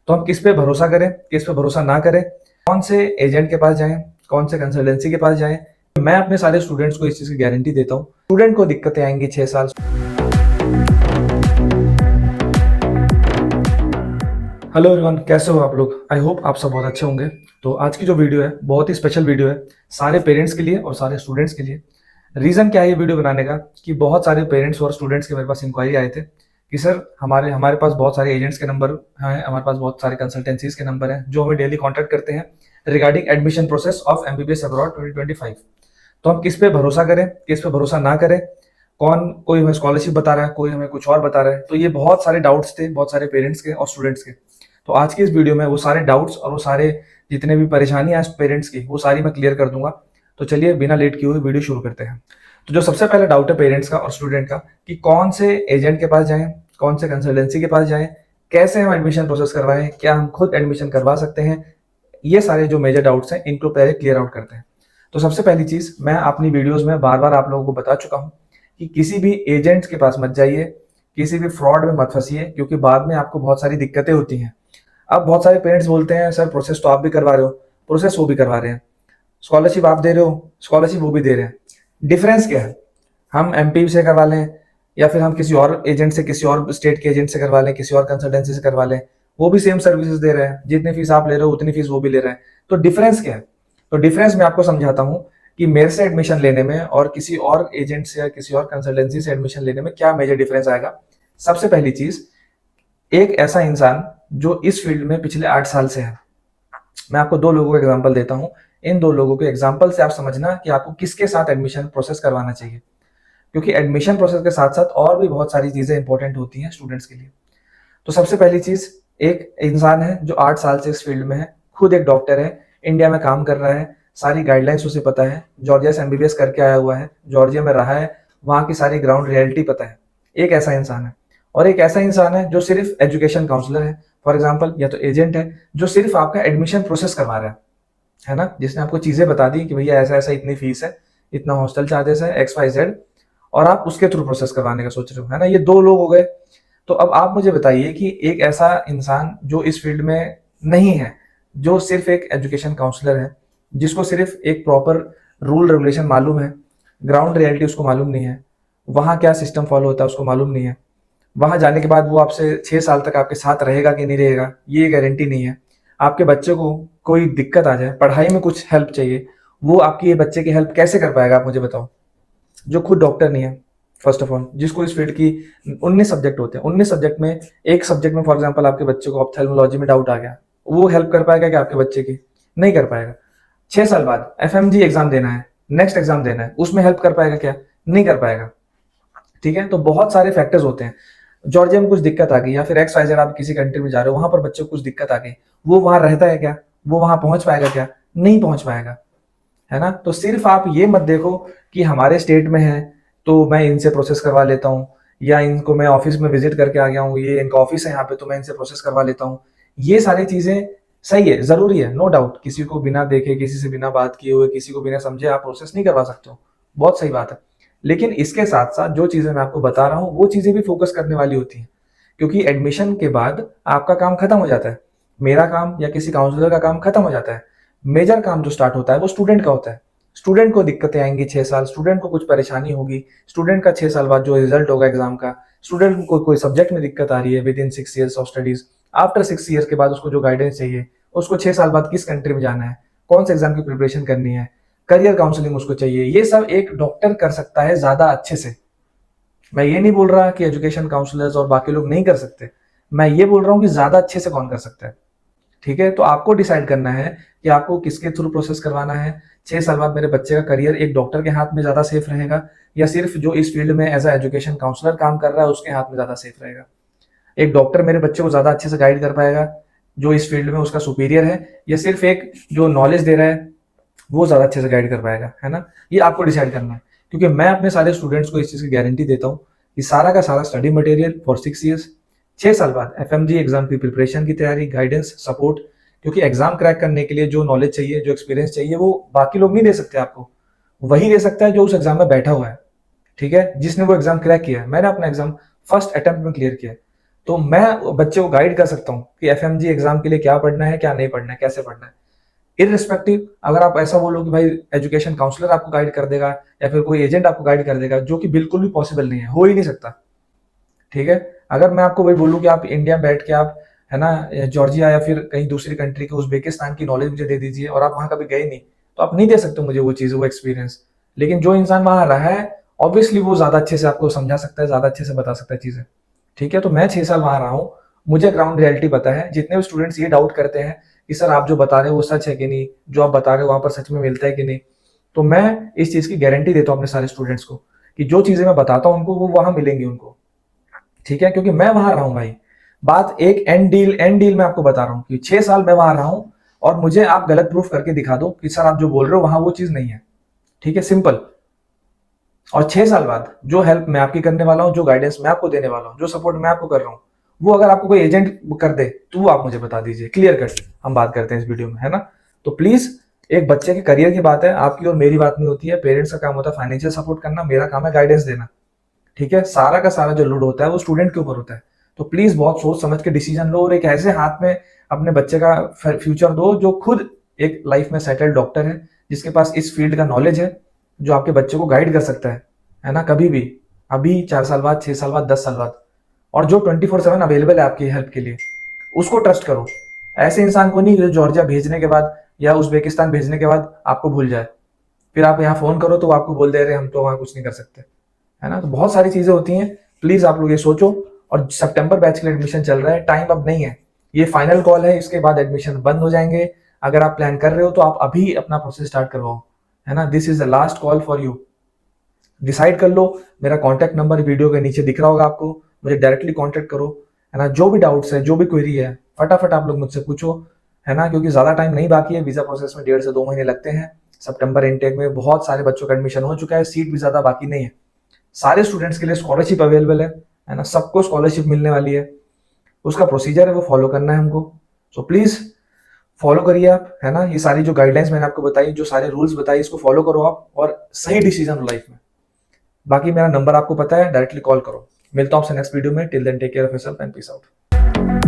तो हम किस पे भरोसा करें, किस पे भरोसा ना करें, कौन से एजेंट के पास जाएं, कौन से कंसल्टेंसी के पास जाएं। मैं अपने सारे स्टूडेंट्स को इस चीज़ की गारंटी देता हूँ। स्टूडेंट को दिक्कतें आएंगी 6 साल। हेलो एवरीवन, कैसे हो आप लोग? आई होप आप सब बहुत अच्छे होंगे। तो आज की जो वीडियो है बहुत ही स्पेशल वीडियो है, सारे पेरेंट्स के लिए और सारे स्टूडेंट्स के लिए। रीज़न क्या है ये वीडियो बनाने का कि बहुत सारे पेरेंट्स और स्टूडेंट्स के मेरे पास इंक्वायरी आए थे कि सर हमारे हमारे पास बहुत सारे एजेंट्स के नंबर हैं, हमारे पास बहुत सारे कंसल्टेंसीज के नंबर हैं जो हमें डेली कॉन्टैक्ट करते हैं regarding admission process of MBBS abroad 2025। तो हम किस पे भरोसा करें, किस पे भरोसा ना करें, कौन कोई हमें स्कॉलरशिप बता रहा है, कोई हमें कुछ और बता रहा है। तो ये बहुत सारे डाउट्स थे बहुत सारे पेरेंट्स के और स्टूडेंट्स के। तो आज की इस वीडियो में वो सारे डाउट्स और वो सारे जितने भी परेशानियां हैं पेरेंट्स की वो सारी मैं क्लियर कर दूंगा। तो चलिए बिना लेट किए हुए वीडियो शुरू करते हैं। तो जो सबसे पहला डाउट है पेरेंट्स का और स्टूडेंट का कि कौन से एजेंट के पास जाएं, कौन से कंसल्टेंसी के पास जाएं, कैसे हम एडमिशन प्रोसेस करवाएं, क्या हम खुद एडमिशन करवा सकते हैं। ये सारे जो मेजर डाउट्स हैं इनको पहले क्लियर आउट करते हैं। तो सबसे पहली चीज मैं अपनी वीडियोस में बार बार आप लोगों को बता चुका हूं कि किसी भी एजेंट के पास मत जाइए, किसी भी फ्रॉड में मत फंसिए, क्योंकि बाद में आपको बहुत सारी दिक्कतें होती हैं। अब बहुत सारे पेरेंट्स बोलते हैं सर प्रोसेस तो आप भी करवा रहे हो, प्रोसेस वो भी करवा रहे हैं, स्कॉलरशिप आप दे रहे हो, स्कॉलरशिप वो भी दे रहे हैं, डिफरेंस क्या है? हम MP से करवा लें या फिर हम किसी और एजेंट से, किसी और स्टेट के एजेंट से करवा लें, किसी और कंसल्टेंसी से करवा लें, वो भी सेम सर्विसेज दे रहे हैं, जितनी फीस आप ले रहे हो उतनी फीस वो भी ले रहे हैं। तो डिफरेंस क्या है? तो डिफरेंस मैं आपको समझाता हूँ कि मेरे से एडमिशन लेने में और किसी और एजेंट से या किसी और कंसल्टेंसी से एडमिशन लेने में क्या मेजर डिफरेंस आएगा। सबसे पहली चीज, एक ऐसा इंसान जो इस फील्ड में पिछले 8 साल से है, मैं आपको दो लोगों का एग्जांपल देता हूं। इन दो लोगों के एग्जांपल से आप समझना कि आपको किसके साथ एडमिशन प्रोसेस करवाना चाहिए, क्योंकि एडमिशन प्रोसेस के साथ साथ और भी बहुत सारी चीजें इंपॉर्टेंट होती हैं स्टूडेंट्स के लिए। तो सबसे पहली चीज, एक इंसान है जो 8 साल से इस फील्ड में है, खुद एक डॉक्टर है, इंडिया में काम कर रहा है, सारी गाइडलाइंस उसे पता है, जॉर्जिया से MBBS करके आया हुआ है, जॉर्जिया में रहा है, वहां की सारी ग्राउंड रियलिटी पता है। एक ऐसा इंसान है। और एक ऐसा इंसान है जो सिर्फ एजुकेशन काउंसलर है, फॉर एग्जाम्पल, या तो एजेंट है जो सिर्फ आपका एडमिशन प्रोसेस करवा रहा है ना, जिसने आपको चीजें बता दी कि भैया ऐसा ऐसा इतनी फीस है, इतना हॉस्टल चार्जेस है, XYZ, और आप उसके थ्रू प्रोसेस करवाने का सोच रहे हो, है ना। ये दो लोग हो गए। तो अब आप मुझे बताइए कि एक ऐसा इंसान जो इस फील्ड में नहीं है, जो सिर्फ एक एजुकेशन काउंसलर है, जिसको सिर्फ एक प्रॉपर रूल रेगुलेशन मालूम है, ग्राउंड रियलिटी उसको मालूम नहीं है, वहां क्या सिस्टम फॉलो होता है उसको मालूम नहीं है, वहां जाने के बाद वो आपसे 6 साल तक आपके साथ रहेगा कि नहीं रहेगा ये गारंटी नहीं है। आपके बच्चे को कोई दिक्कत आ जाए, पढ़ाई में कुछ हेल्प चाहिए, वो आपकी ये बच्चे की हेल्प कैसे कर पाएगा? आप मुझे बताओ, जो खुद डॉक्टर नहीं है, फर्स्ट ऑफ ऑल, जिसको इस फील्ड की 19 सब्जेक्ट होते हैं, 19 सब्जेक्ट में एक सब्जेक्ट में फॉर एग्जांपल आपके बच्चे को ऑप्थेल्मोलॉजी में डाउट आ गया, वो हेल्प कर पाएगा क्या आपके बच्चे की? नहीं कर पाएगा। 6 साल बाद FMG एग्जाम देना है, नेक्स्ट एग्जाम देना है, उसमें हेल्प कर पाएगा क्या? नहीं कर पाएगा। ठीक है, तो बहुत सारे फैक्टर्स होते हैं। जॉर्जिया में कुछ दिक्कत आ गई या फिर XYZ, आप किसी कंट्री में जा रहे हो, वहां पर बच्चे को कुछ दिक्कत आ गई, वो वहां रहता है क्या? वो वहां पहुंच पाएगा क्या? नहीं पहुंच पाएगा, है ना। तो सिर्फ आप ये मत देखो कि हमारे स्टेट में है तो मैं इनसे प्रोसेस करवा लेता हूँ, या इनको मैं ऑफिस में विजिट करके आ गया हूँ, ये इनका ऑफिस है यहाँ पे तो मैं इनसे प्रोसेस करवा लेता हूँ। ये सारी चीजें सही है, जरूरी है, नो डाउट। किसी को बिना देखे, किसी से बिना बात किए हुए, किसी को बिना समझे आप प्रोसेस नहीं करवा सकते हो, बहुत सही बात है। लेकिन इसके साथ साथ जो चीजें मैं आपको बता रहा हूँ वो चीजें भी फोकस करने वाली होती हैं, क्योंकि एडमिशन के बाद आपका काम खत्म हो जाता है, मेरा काम या किसी काउंसलर का काम खत्म हो जाता है। मेजर काम जो स्टार्ट होता है वो स्टूडेंट का होता है। स्टूडेंट को दिक्कतें आएंगी 6 साल, स्टूडेंट को कुछ परेशानी होगी, स्टूडेंट का 6 साल बाद जो रिजल्ट होगा एग्जाम का, स्टूडेंट को कोई सब्जेक्ट में दिक्कत आ रही है with in 6 years of studies, after 6 years के बाद उसको जो गाइडेंस चाहिए, उसको 6 साल बाद किस कंट्री में जाना है, कौन से एग्जाम की प्रिपरेशन करनी है, करियर काउंसलिंग उसको चाहिए, ये सब एक डॉक्टर कर सकता है ज्यादा अच्छे से। मैं ये नहीं बोल रहा कि एजुकेशन काउंसलर्स और बाकी लोग नहीं कर सकते, मैं ये बोल रहा हूँ कि ज्यादा अच्छे से कौन कर सकता है। ठीक है, तो आपको डिसाइड करना है कि आपको किसके थ्रू प्रोसेस करवाना है। 6 साल बाद मेरे बच्चे का करियर एक डॉक्टर के हाथ में ज्यादा सेफ रहेगा, या सिर्फ जो इस फील्ड में एज अ एजुकेशन काउंसलर काम कर रहा है उसके हाथ में ज्यादा सेफ रहेगा? एक डॉक्टर मेरे बच्चे को ज्यादा अच्छे से गाइड कर पाएगा जो इस फील्ड में उसका सुपीरियर है, या सिर्फ एक जो नॉलेज दे रहा है वो ज्यादा अच्छे से गाइड कर पाएगा, है ना। ये आपको डिसाइड करना है, क्योंकि मैं अपने सारे स्टूडेंट्स को इस चीज की गारंटी देता हूँ कि सारा का सारा स्टडी मटेरियल फॉर 6 years, 6 साल बाद FMG एग्जाम की प्रिपरेशन की तैयारी, गाइडेंस, सपोर्ट, क्योंकि एग्जाम क्रैक करने के लिए जो नॉलेज चाहिए, जो एक्सपीरियंस चाहिए, वो बाकी लोग नहीं दे सकते आपको, वही दे सकता है जो उस एग्जाम में बैठा हुआ है। ठीक है, जिसने वो एग्जाम क्रैक किया है। मैंने अपना एग्जाम फर्स्ट अटेम्प्ट में क्लियर किया है, तो मैं बच्चे को गाइड कर सकता हूँ कि एफएमजी एग्जाम के लिए क्या पढ़ना है, क्या नहीं पढ़ना है, कैसे पढ़ना है। इररिस्पेक्टिव अगर आप ऐसा बोलो कि भाई एजुकेशन काउंसलर आपको गाइड कर देगा या फिर कोई एजेंट आपको गाइड कर देगा, जो कि बिल्कुल भी पॉसिबल नहीं है, हो ही नहीं सकता। ठीक है, अगर मैं आपको वही बोलूँ कि आप इंडिया में बैठ के आप, है ना, जॉर्जिया या फिर कहीं दूसरी कंट्री के उज्बेकिस्तान की नॉलेज मुझे दे दीजिए और आप वहां कभी गए नहीं, तो आप नहीं दे सकते मुझे वो चीज, वो एक्सपीरियंस। लेकिन जो इंसान वहां रहा है, ऑब्वियसली वो ज्यादा अच्छे से आपको समझा सकता है, ज्यादा अच्छे से बता सकता है चीजें। ठीक है, तो मैं 6 साल वहां रहा हूँ, मुझे ग्राउंड रियलिटी पता है। जितने भी स्टूडेंट्स ये डाउट करते हैं कि सर आप जो बता रहे हो वो सच है कि नहीं, जो आप बता रहे हो वहां पर सच में मिलता है कि नहीं, तो मैं इस चीज की गारंटी देता हूँ अपने सारे स्टूडेंट्स को कि जो चीजें मैं बताता हूँ उनको, वो वहां मिलेंगी उनको। ठीक है, क्योंकि मैं वहां रहा हूं भाई। बात एक एंड डील मैं आपको बता रहा हूं कि 6 साल मैं वहां रहा हूं, और मुझे आप गलत प्रूफ करके दिखा दो कि सर आप जो बोल रहे हो वहां वो चीज नहीं है। ठीक है, सिंपल। और 6 साल बाद जो हेल्प मैं आपकी करने वाला हूँ, जो गाइडेंस मैं आपको देने वाला हूँ, जो सपोर्ट मैं आपको कर रहा हूँ, वो अगर आपको कोई एजेंट कर दे तो वो आप मुझे बता दीजिए, क्लियर कट हम बात करते हैं इस वीडियो में, है ना। तो प्लीज, एक बच्चे के करियर की बात है, आपकी और मेरी बात नहीं होती है। पेरेंट्स का काम होता है फाइनेंशियल सपोर्ट करना, मेरा काम है गाइडेंस देना। ठीक है, सारा का सारा जो लोड होता है वो स्टूडेंट के ऊपर होता है। तो प्लीज बहुत सोच समझ के डिसीजन लो और एक ऐसे हाथ में अपने बच्चे का फ्यूचर दो जो खुद एक लाइफ में सेटल्ड डॉक्टर है, जिसके पास इस फील्ड का नॉलेज है, जो आपके बच्चे को गाइड कर सकता है ना, कभी भी, अभी 4 साल बाद, 6 साल बाद, 10 साल बाद। और जो 24/7 अवेलेबल है आपकी हेल्प के लिए, उसको ट्रस्ट करो। ऐसे इंसान को नहीं जो जॉर्जिया भेजने के बाद या उज्बेकिस्तान भेजने के बाद आपको भूल जाए, फिर आप यहाँ फोन करो तो वो आपको बोल दे रहे हम तो वहां कुछ नहीं कर सकते, है ना। तो बहुत सारी चीजें होती हैं, प्लीज आप लोग ये सोचो। और सितंबर बैच के लिए एडमिशन चल रहा है, टाइम अब नहीं है, ये फाइनल कॉल है, इसके बाद एडमिशन बंद हो जाएंगे। अगर आप प्लान कर रहे हो तो आप अभी अपना प्रोसेस स्टार्ट करवाओ, है ना। This is the last call for you, decide कर लो। मेरा कॉन्टैक्ट नंबर वीडियो के नीचे दिख रहा होगा आपको, मुझे डायरेक्टली कॉन्टैक्ट करो, है ना। जो भी डाउट्स है, जो भी क्वेरी है, फटाफट आप लोग मुझसे पूछो, है ना, क्योंकि ज्यादा टाइम नहीं बाकी है। वीजा प्रोसेस में 1.5 से 2 महीने लगते हैं। सितंबर इनटेक में बहुत सारे बच्चों का एडमिशन हो चुका है, सीट भी ज्यादा बाकी नहीं है। सारे स्टूडेंट्स के लिए स्कॉलरशिप अवेलेबल है ना, सबको स्कॉलरशिप मिलने वाली है। उसका प्रोसीजर है, वो फॉलो करना है हमको। सो प्लीज फॉलो करिए आप, है ना। ये सारी जो गाइडलाइंस मैंने आपको बताई, जो सारे रूल्स बताए, इसको फॉलो करो आप और सही डिसीजन लो लाइफ में। बाकी मेरा नंबर आपको पता है, डायरेक्टली कॉल करो। मिलता हूं आपसे नेक्स्ट वीडियो में। Till then take care of yourself and peace out.